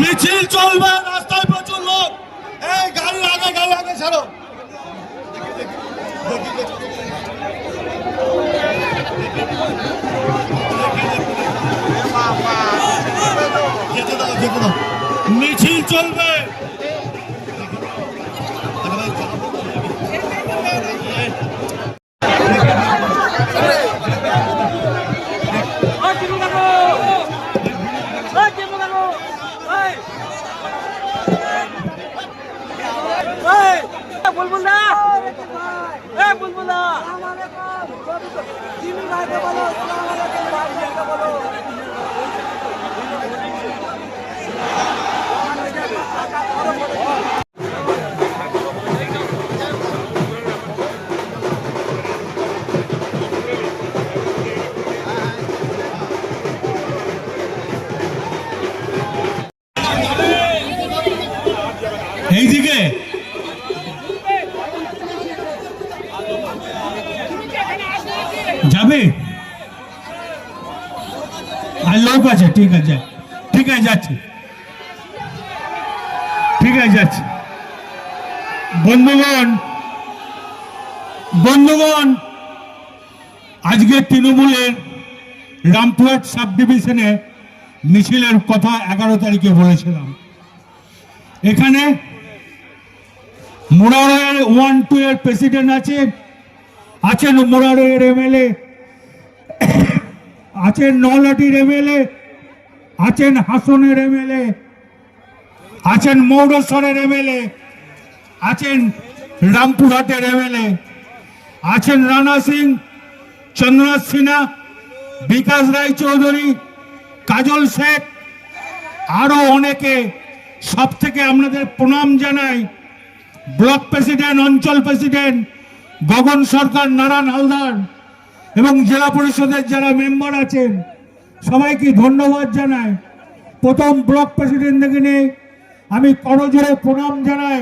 মিছিল চলবে, রাস্তায় প্রচুর লোক। এই গাড়ি আগে ছাড়ো। মিছিল চলবে। এইদিকে যাবে, আর লোক আছে। ঠিক আছে যাচ্ছে, যাচ্ছে। বন্ধুগণ, আজকে তৃণমূলের রামপুরহাট সাব ডিভিশনে মিছিলের কথা 11 তারিখে বলেছিলাম। এখানে মোরারয়ের 1-2 এর প্রেসিডেন্ট আছেন মোরারয়ের এমএলএ, আছেন নলহাটির এমএলএ, আছেন হাসনের এমএলএ, আছেন মৌরসরের এমএলএ, আছেন রামপুরহাটের এমএলএ, আছেন রানা সিং, চন্দ্রনাথ সিনহা, বিকাশ রায় চৌধুরী, কাজল শেখ, আরো অনেকে। সব থেকে আপনাদের প্রণাম জানাই ব্লক প্রেসিডেন্ট, অঞ্চল প্রেসিডেন্ট গগন সরকার, নারায়ণ হালদার এবং জেলা পরিষদের যারা মেম্বার আছেন সবাইকে ধন্যবাদ জানাই। প্রথম ব্লক প্রেসিডেন্ট থেকে নিয়ে আমি করজোড়ে প্রণাম জানাই